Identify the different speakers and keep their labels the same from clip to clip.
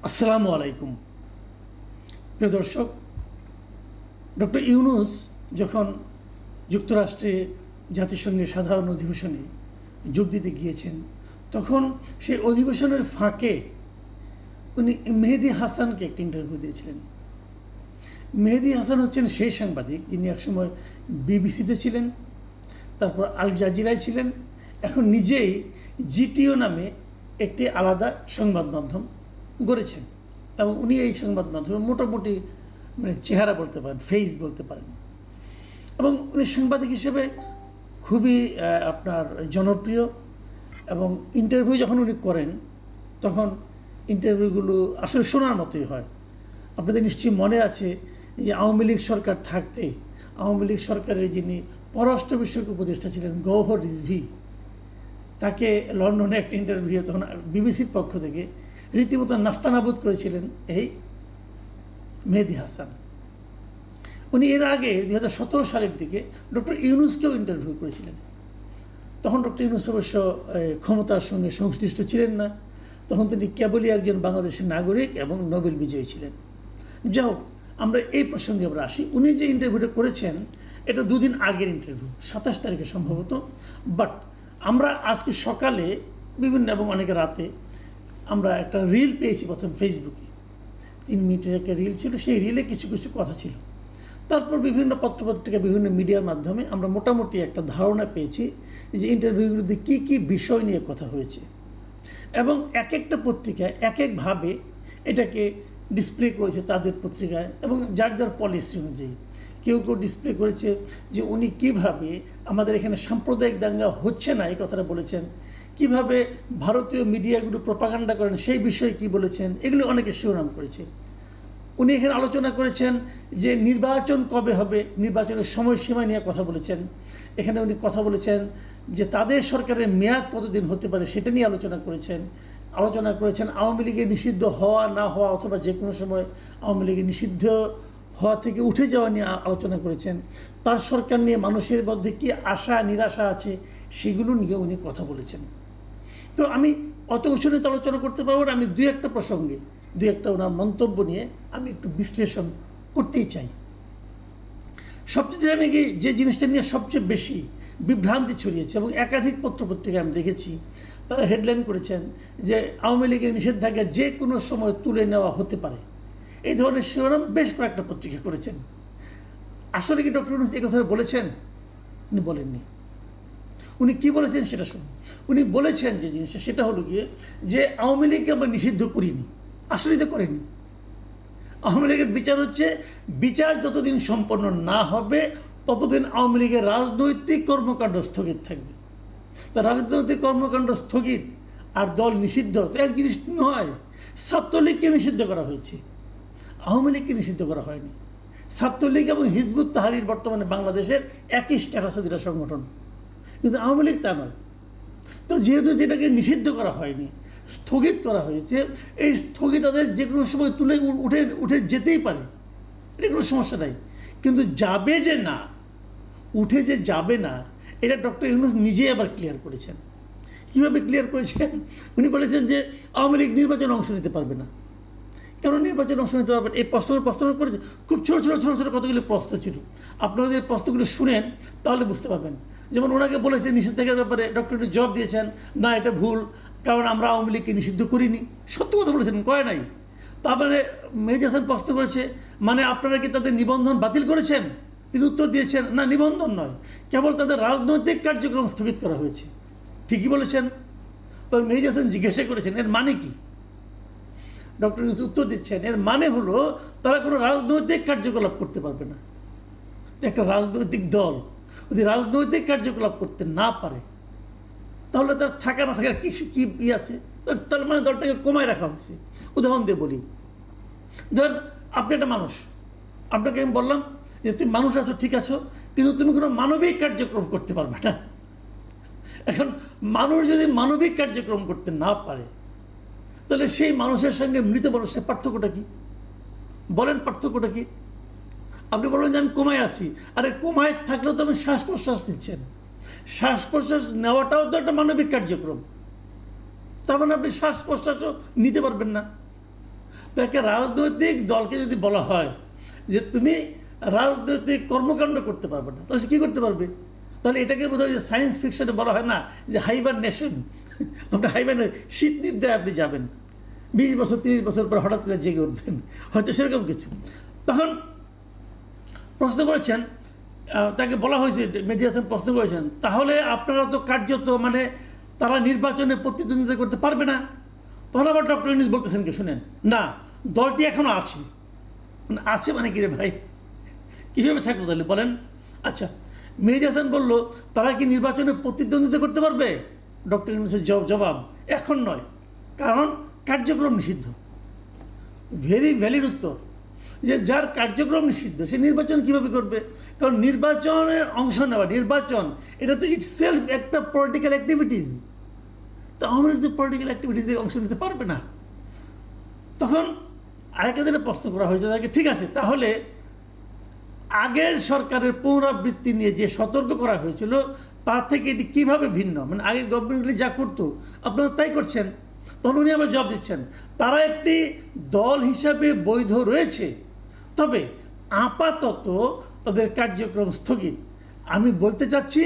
Speaker 1: আসসালামু আলাইকুম। প্রিয় দর্শক, ডক্টর ইউনূস যখন যুক্তরাষ্ট্রে জাতিসংঘের সাধারণ অধিবেশনে যোগ দিতে গিয়েছেন, তখন সেই অধিবেশনের ফাঁকে উনি মেহেদী হাসানকে একটা ইন্টারভিউ দিয়েছিলেন। মেহেদী হাসান হচ্ছেন সেই সাংবাদিক যিনি একসময় বিবিসিতে ছিলেন, তারপর আল জাজিরায় ছিলেন, এখন নিজেই জিটিও নামে একটি আলাদা সংবাদ মাধ্যম গড়েছেন এবং উনি এই সংবাদ মাধ্যমে মোটামুটি চেহারা বলতে পারেন, ফেস বলতে পারেন, এবং উনি সাংবাদিক হিসেবে খুবই আপনার জনপ্রিয়। এবং ইন্টারভিউ যখন উনি করেন তখন ইন্টারভিউগুলো আসলে শোনার মতোই হয়। আপনাদের নিশ্চয়ই মনে আছে যে আওয়ামী লীগ সরকার থাকতে আওয়ামী লীগ সরকারের যিনি পররাষ্ট্র বিষয়ক উপদেষ্টা ছিলেন গওহর রিজভী, তাকে লন্ডনে একটা ইন্টারভিউ তখন বিবিসির পক্ষ থেকে রীতিমতো নাস্তানাবুদ করেছিলেন এই মেহেদী হাসান। উনি এর আগে 2017 সালের দিকে ডক্টর ইউনূসকেও ইন্টারভিউ করেছিলেন। তখন ডক্টর ইউনূস অবশ্য ক্ষমতার সঙ্গে সংশ্লিষ্ট ছিলেন না, তখন তিনি কেবলই একজন বাংলাদেশের নাগরিক এবং নোবেল বিজয়ী ছিলেন। যাই হোক, আমরা এই প্রসঙ্গে আমরা আসি। উনি যে ইন্টারভিউটা করেছেন এটা দুদিন আগের ইন্টারভিউ, 27 তারিখে সম্ভবত। বাট আমরা আজকে সকালে বিভিন্ন এবং অনেকে রাতে আমরা একটা রিল পেয়েছি প্রথম ফেসবুকে, 3 মিনিটের একটা রিল ছিল। সেই রিলে কিছু কিছু কথা ছিল। তারপর বিভিন্ন পত্রপত্রিকা, বিভিন্ন মিডিয়ার মাধ্যমে আমরা মোটামুটি একটা ধারণা পেয়েছি যে ইন্টারভিউগুলোতে কী কী বিষয় নিয়ে কথা হয়েছে, এবং এক একটা পত্রিকায় এক একভাবে এটাকে ডিসপ্লে করেছে তাদের পত্রিকায়, এবং যার যার পলিসি অনুযায়ী কেউ কেউ ডিসপ্লে করেছে যে উনি কীভাবে আমাদের এখানে সাম্প্রদায়িক দাঙ্গা হচ্ছে না এই কথাটা বলেছেন, কিভাবে ভারতীয় মিডিয়াগুলো প্রপাগান্ডা করেন সেই বিষয়ে কি বলেছেন, এগুলো অনেকে শিরোনাম করেছে। উনি এখানে আলোচনা করেছেন যে নির্বাচন কবে হবে, নির্বাচনের সময়সীমা নিয়ে কথা বলেছেন। এখানে উনি কথা বলেছেন যে তাদের সরকারের মেয়াদ কতদিন হতে পারে সেটা নিয়ে আলোচনা করেছেন। আওয়ামী লীগের নিষিদ্ধ হওয়া না হওয়া অথবা যে কোনো সময় আওয়ামী লীগের নিষিদ্ধ হওয়া থেকে উঠে যাওয়া নিয়ে আলোচনা করেছেন। তার সরকার নিয়ে মানুষের মধ্যে কী আশা নিরাশা আছে সেগুলো নিয়ে উনি কথা বলেছেন। তো আমি অত উচ্চনীত আলোচনা করতে পারবো না, আমি দুই একটা প্রসঙ্গে দুই একটা ওনার মন্তব্য নিয়ে আমি একটু বিশ্লেষণ করতেই চাই। সবচেয়ে নাকি যে জিনিসটা নিয়ে সবচেয়ে বেশি বিভ্রান্তি ছড়িয়েছে এবং একাধিক পত্রপত্রিকায় আমি দেখেছি, তারা হেডলাইন করেছেন যে আওয়ামী লীগের নিষেধাজ্ঞা যে কোনো সময় তুলে নেওয়া হতে পারে। এই ধরনের শিরোনাম বেশ কয়েকটা পত্রিকা করেছেন। আসলে কি ডক্টর ইউনূস এই কথা বলেছেন? উনি বলেননি। উনি কি বলেছেন সেটা শুনুন। উনি বলেছেন যে জিনিসটা সেটা হলো গিয়ে যে আওয়ামী লীগকে আমরা নিষিদ্ধ করিনি, আসলেই তো করেনি। আওয়ামী লীগের বিচার হচ্ছে, বিচার যতদিন সম্পন্ন না হবে ততদিন আওয়ামী লীগের রাজনৈতিক কর্মকাণ্ড স্থগিত থাকবে। তা রাজনৈতিক কর্মকাণ্ড স্থগিত আর দল নিষিদ্ধ তো এক জিনিস নয়। ছাত্রলীগকে নিষিদ্ধ করা হয়েছে, আওয়ামী লীগকে নিষিদ্ধ করা হয়নি। ছাত্রলীগ এবং হিজবুত তাহরির বর্তমানে বাংলাদেশের একই স্ট্যাটাসে দুটা সংগঠন, কিন্তু আওয়ামী লীগ তা নয়। তো যেহেতু যেটাকে নিষিদ্ধ করা হয়নি, স্থগিত করা হয়েছে, এই স্থগিতাদের যে কোনো সময় তুলে উঠে যেতেই পারে, এটা কোনো সমস্যা নাই। কিন্তু যাবে যে না, উঠে যে যাবে না, এটা ডক্টর ইউনূস নিজেই আবার ক্লিয়ার করেছেন। কীভাবে ক্লিয়ার করেছেন? উনি বলেছেন যে আওয়ামী লীগ নির্বাচনে অংশ নিতে পারবে না। কেন নির্বাচনে অংশ নিতে পারবেন? এই প্রশ্ন করেছে। খুব ছোটো ছোটো ছোটো ছোটো কতগুলো প্রশ্ন ছিল। আপনারা যদি প্রশ্নগুলো শুনেন তাহলে বুঝতে পারবেন। যেমন ওনাকে বলেছে নিষেধাজ্ঞার ব্যাপারে ডক্টর ইউনূস জবাব দিয়েছেন, না এটা ভুল, কারণ আমরা আওয়ামী লীগকে নিষিদ্ধ করিনি। সত্য কথা বলেছেন, করে নাই। তারপরে মেহেদী হাসান প্রশ্ন করেছে, মানে আপনারা কি তাদের নিবন্ধন বাতিল করেছেন? তিনি উত্তর দিয়েছেন, না নিবন্ধন নয়, কেবল তাদের রাজনৈতিক কার্যক্রম স্থগিত করা হয়েছে। ঠিকই বলেছেন। তখন মেহেদী হাসান জিজ্ঞাসা করেছেন এর মানে কি? ডক্টর ইউনূস উত্তর দিচ্ছেন, এর মানে হলো তারা কোনো রাজনৈতিক কার্যকলাপ করতে পারবে না। একটা রাজনৈতিক দল যদি রাজনৈতিক কার্যকলাপ করতে না পারে তাহলে তার থাকা না থাকার কি আছে? তার মানে দলটাকে কমায় রাখা হয়েছে। উদাহরণ দিয়ে বলি, ধরেন আপনি একটা মানুষ, আপনাকে আমি বললাম যে তুমি মানুষ আছো, ঠিক আছো, কিন্তু তুমি কোনো মানবিক কার্যক্রম করতে পারবে না। এখন মানুষ যদি মানবিক কার্যক্রম করতে না পারে তাহলে সেই মানুষের সঙ্গে মৃত মানুষের পার্থক্যটা কি? বলেন পার্থক্যটা কি? আপনি বলবেন যে আমি কোমায় আছি, আরে কোমায় থাকলেও তো আপনি শ্বাস প্রশ্বাস নিচ্ছেন, শ্বাস প্রশ্বাস নেওয়াটাও তো একটা মানবিক কার্যক্রম। তার মানে আপনি শ্বাস প্রশ্বাসও নিতে পারবেন না। তো একটা রাজনৈতিক দলকে যদি বলা হয় যে তুমি রাজনৈতিক কর্মকাণ্ড করতে পারবে না, তাহলে সে কী করতে পারবে? তাহলে এটাকে বোধহয় যে সায়েন্স ফিকশনে বলা হয় না যে হাইবারনেশন, আপনার হাইবারনেশন শীত নিদ্রায় আপনি যাবেন, 20 বছর 30 বছর পর হঠাৎ করে জেগে উঠবেন, হয়তো সেরকম কিছু। তখন প্রশ্ন করেছেন, তাকে বলা হয়েছে, মেহেদী হাসান প্রশ্ন করেছেন, তাহলে আপনারা তো কার্যত মানে তারা নির্বাচনে প্রতিদ্বন্দ্বিতা করতে পারবে না। তখন আবার ডক্টর ইউনূস বলতেছেন কি শুনেন, না দলটি এখনও আছে। মানে আছে মানে কি রে ভাই, কীভাবে থাকবে তাহলে বলেন? আচ্ছা, মেহেদী হাসান বলল তারা কি নির্বাচনে প্রতিদ্বন্দ্বিতা করতে পারবে? ডক্টর ইউনূসের জবাব, এখন নয়, কারণ কার্যক্রম নিষিদ্ধ। ভেরি ভ্যালিড উত্তর, যে যার কার্যক্রম নিষিদ্ধ সে নির্বাচন কীভাবে করবে? কারণ নির্বাচনের অংশ নেওয়া, নির্বাচন এটা তো ইটসেলফ একটা পলিটিক্যাল অ্যাক্টিভিটিস। তো আওয়ামী লীগ পলিটিক্যাল অ্যাক্টিভিটিসে অংশ নিতে পারবে না। তখন আরেকটা যেটা প্রশ্ন করা হয়েছে তাকে, ঠিক আছে তাহলে আগের সরকারের পুনরাবৃত্তি নিয়ে যে সতর্ক করা হয়েছিল তা থেকে এটি কীভাবে ভিন্ন? মানে আগে গভর্নমেন্টগুলি যা করতো আপনারা তাই করছেন। তখন উনি আবার জবাব দিচ্ছেন, তারা একটি দল হিসাবে বৈধ রয়েছে, তবে আপাতত তাদের কার্যক্রম স্থগিত। আমি বলতে চাচ্ছি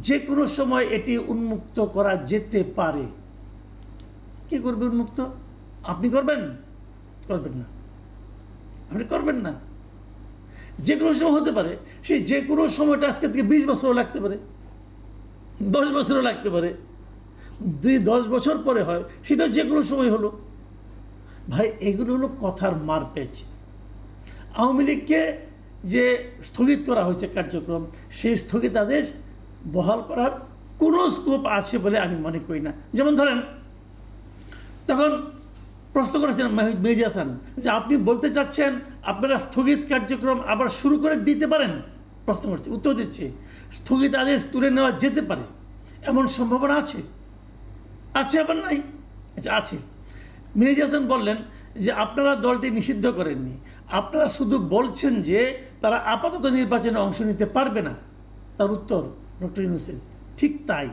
Speaker 1: যে কোনো সময় এটি উন্মুক্ত করা যেতে পারে। কে করবে উন্মুক্ত? আপনি করবেন? করবেন না, আপনি করবেন না। যে কোনো সময় হতে পারে, সেই যে কোনো সময়টা আজকে থেকে 20 বছরও লাগতে পারে, 10 বছরও লাগতে পারে, 10 বছর পরে হয়, সেটা যে কোনো সময় হলো। ভাই এগুলো হলো কথার মারপ্যাচ। আওয়ামী লীগকে যে স্থগিত করা হয়েছে কার্যক্রম, সেই স্থগিতাদেশ বহাল করার কোনো স্কোপ আছে বলে আমি মনে করি না। যেমন ধরেন, তখন প্রশ্ন করেছেন মেহেদী হাসান যে আপনি বলতে চাচ্ছেন আপনারা স্থগিত কার্যক্রম আবার শুরু করে দিতে পারেন? প্রশ্ন করছে, উত্তর দিচ্ছে, স্থগিত আদেশ তুলে নেওয়া যেতে পারে, এমন সম্ভাবনা আছে? আছে আবার নাই? আচ্ছা আছে। মেহেদী হাসান বললেন যে আপনারা দলটি নিষিদ্ধ করেননি, আপনারা শুধু বলছেন যে তারা আপাতত নির্বাচনে অংশ নিতে পারবে না। তার উত্তর ডক্টর ইউনূসের, ঠিক তাই।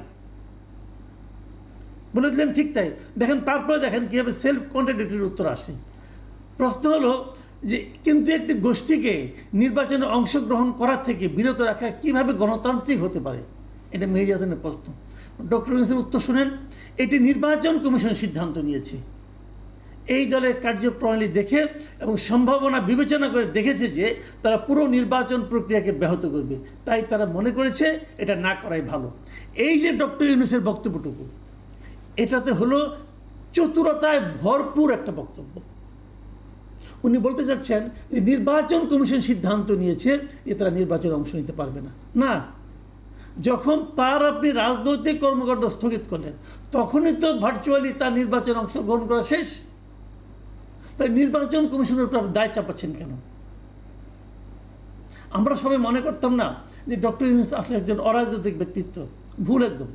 Speaker 1: বলে দিলেন ঠিক তাই। দেখেন তারপরে দেখেন কীভাবে সেলফ কন্ট্রাডিক্টরি উত্তর আসে। প্রশ্ন হলো যে কিন্তু একটি গোষ্ঠীকে নির্বাচনে অংশগ্রহণ করা থেকে বিরত রাখা কিভাবে গণতান্ত্রিক হতে পারে? এটা মেহেদী হাসানের প্রশ্ন। ডক্টর ইউনূসের উত্তর শুনেন, এটি নির্বাচন কমিশন সিদ্ধান্ত নিয়েছে। এই দলের কার্যপ্রণালী দেখে এবং সম্ভাবনা বিবেচনা করে দেখেছে যে তারা পুরো নির্বাচন প্রক্রিয়াকে ব্যাহত করবে, তাই তারা মনে করেছে এটা না করাই ভালো। এই যে ডক্টর ইউনূসের বক্তব্যটুকু, এটাতে হলো চতুরতায় ভরপুর একটা বক্তব্য। উনি বলতে চাচ্ছেন যে নির্বাচন কমিশন সিদ্ধান্ত নিয়েছে যে তারা নির্বাচনে অংশ নিতে পারবে না। না, যখন তার আপনি রাজনৈতিক কর্মকাণ্ড স্থগিত করলেন তখনই তো ভার্চুয়ালি তার নির্বাচনে অংশগ্রহণ করা শেষ। তাই নির্বাচন কমিশনের উপর দায় চাপাচ্ছেন কেন? আমরা সবাই মনে করতাম না যে ডক্টর ইউনূস আসলে একজন অরাজনৈতিক ব্যক্তিত্ব? ভুল একদম।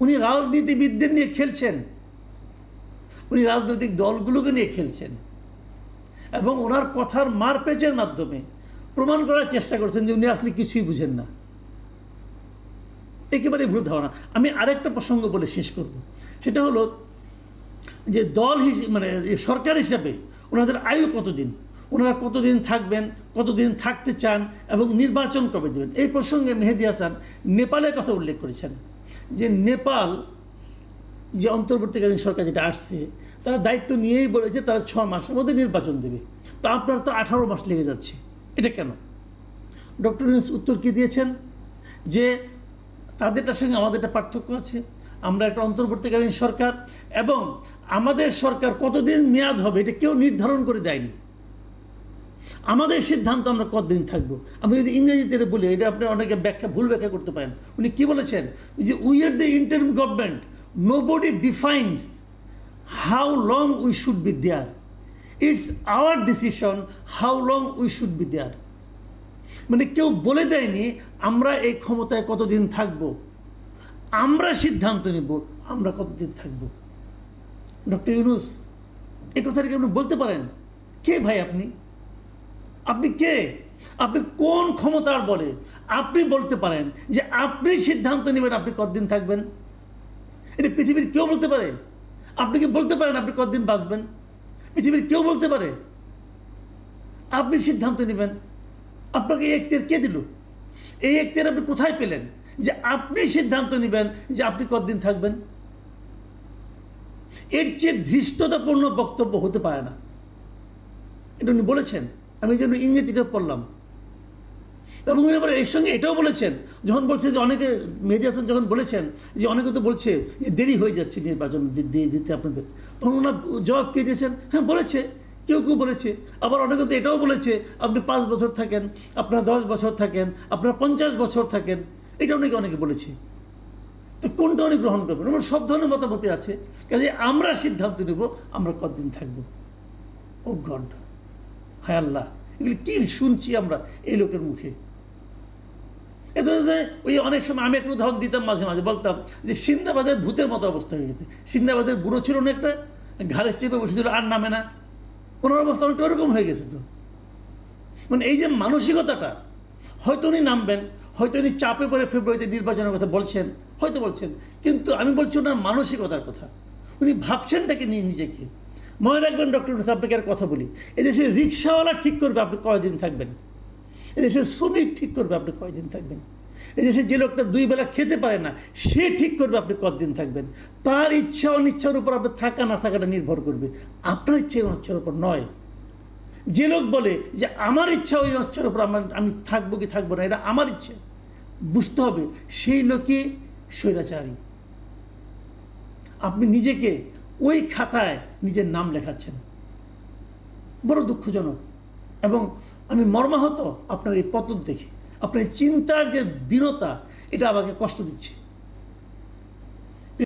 Speaker 1: উনি রাজনীতিবিদদের নিয়ে খেলছেন, উনি রাজনৈতিক দলগুলোকে নিয়ে খেলছেন এবং ওনার কথার মারপ্যাচের মাধ্যমে প্রমাণ করার চেষ্টা করছেন যে উনি আসলে কিছুই বুঝেন না। একেবারে ভুল ধারণা। আমি আরেকটা প্রসঙ্গ বলে শেষ করব, সেটা হলো যে দল মানে সরকার হিসাবে ওনাদের আয়ু কতদিন, ওনারা কতদিন থাকবেন, কতদিন থাকতে চান এবং নির্বাচন কবে দেবেন। এই প্রসঙ্গে মেহেদী হাসান নেপালের কথা উল্লেখ করেছেন যে নেপাল যে অন্তর্বর্তীকালীন সরকার যেটা আসছে তারা দায়িত্ব নিয়েই বলেছে তারা 6 মাসের মধ্যে নির্বাচন দেবে। তো আপনার তো 18 মাস লেগে যাচ্ছে, এটা কেন? ডক্টর ইউনূস উত্তর কী দিয়েছেন যে তাদেরটার সঙ্গে আমাদেরটা পার্থক্য আছে। আমরা একটা অন্তর্বর্তীকালীন সরকার এবং আমাদের সরকার কতদিন মেয়াদ হবে এটা কেউ নির্ধারণ করে দেয়নি। আমাদের সিদ্ধান্ত আমরা কতদিন থাকবো। আমি যদি ইংরেজিতে এটা বলি, এটা আপনি অনেকে ভুল ব্যাখ্যা করতে পারেন। উনি কী বলেছেন যে we are the interim government, nobody defines how long we should be there, it's our decision how long we should be there. মানে কেউ বলে দেয়নি আমরা এই ক্ষমতায় কতদিন থাকব, আমরা সিদ্ধান্ত নেব আমরা কতদিন থাকব। ডক্টর ইউনূস এই কথাটা কি আপনি বলতে পারেন? কে ভাই আপনি? আপনি কে? আপনি কোন ক্ষমতার বলে আপনি বলতে পারেন যে আপনি সিদ্ধান্ত নেবেন আপনি কতদিন থাকবেন? এটা পৃথিবীর কেউ বলতে পারে? আপনি কি বলতে পারেন আপনি কতদিন বাঁচবেন? পৃথিবীর কেউ বলতে পারে? আপনি সিদ্ধান্ত নেবেন। আপনাকে এই এখতিয়ার কে দিল? এই এখতিয়ার আপনি কোথায় পেলেন যে আপনি সিদ্ধান্ত নেবেন যে আপনি কতদিন থাকবেন? এর চেয়ে ধৃষ্টতাপূর্ণ বক্তব্য হতে পারে না। এটা উনি বলেছেন, আমি এই জন্য ইংরেজিটা পড়লাম। এবং উনি আবার এর সঙ্গে এটাও বলেছেন, যখন বলছে যে অনেকে, মেহেদী হাসান যখন বলেছেন যে অনেকে তো বলছে যে দেরি হয়ে যাচ্ছে নির্বাচন দিয়ে দিতে আপনাদের, তখন ওনার জবাব কে দিয়েছেন? হ্যাঁ বলেছে, কেউ কেউ বলেছে। আবার অনেকে তো এটাও বলেছে আপনি 5 বছর থাকেন, আপনারা 10 বছর থাকেন, আপনারা 50 বছর থাকেন। এটা অনেকে বলেছে। তো কোনটা উনি গ্রহণ করবেন? আমার সব ধরনের মতামতই আছে। কাজে আমরা সিদ্ধান্ত নেব আমরা কতদিন থাকবো। ও গড, হায় আল্লাহ, এগুলি কি শুনছি আমরা এই লোকের মুখে। এত ওই অনেক সময় আমি একটা উদাহরণ দিতাম, মাঝে মাঝে বলতাম যে সিন্দাবাদের ভূতের মতো অবস্থা হয়ে গেছে। সিন্দাবাদের বুড়ো ছিল না একটা, ঘাড়ে চেপে বসেছিল, আর নামে না। ওনার অবস্থা অনেকটা ওরকম হয়ে গেছে। তো মানে এই যে মানসিকতাটা, হয়তো উনি নামবেন, হয়তো উনি চাপে পড়ে ফেব্রুয়ারিতে নির্বাচনের কথা বলছেন, হয়তো বলছেন, কিন্তু আমি বলছি ওনার মানসিকতার কথা। উনি ভাবছেনটাকে নিয়ে নিজেকে। মনে রাখবেন ডক্টর ইউনূস, আপনাকে আর কথা বলি, এদেশের রিক্সাওয়ালা ঠিক করবে আপনি কয়দিন থাকবেন, এদেশের শ্রমিক ঠিক করবে আপনি কয়দিন থাকবেন, এদেশে যে লোকটা 2 বেলা খেতে পারে না সে ঠিক করবে আপনি কতদিন থাকবেন। তার ইচ্ছা অনিচ্ছার উপর আপনার থাকা না থাকাটা নির্ভর করবে, আপনার ইচ্ছা অনিচ্ছার উপর নয়। যে লোক বলে যে আমার ইচ্ছা ওই ইচ্ছার উপর আমি থাকবো কি থাকবো না, এটা আমার ইচ্ছা, বুঝতে হবে সেই লোকই স্বৈরাচারী। আপনি নিজেকে ওই খাতায় নিজের নাম লেখাচ্ছেন, বড় দুঃখজনক। এবং আমি মর্মাহত আপনার এই পতন দেখে, আপনার এই চিন্তার যে দৃঢ়তা, এটা আমাকে কষ্ট দিচ্ছে।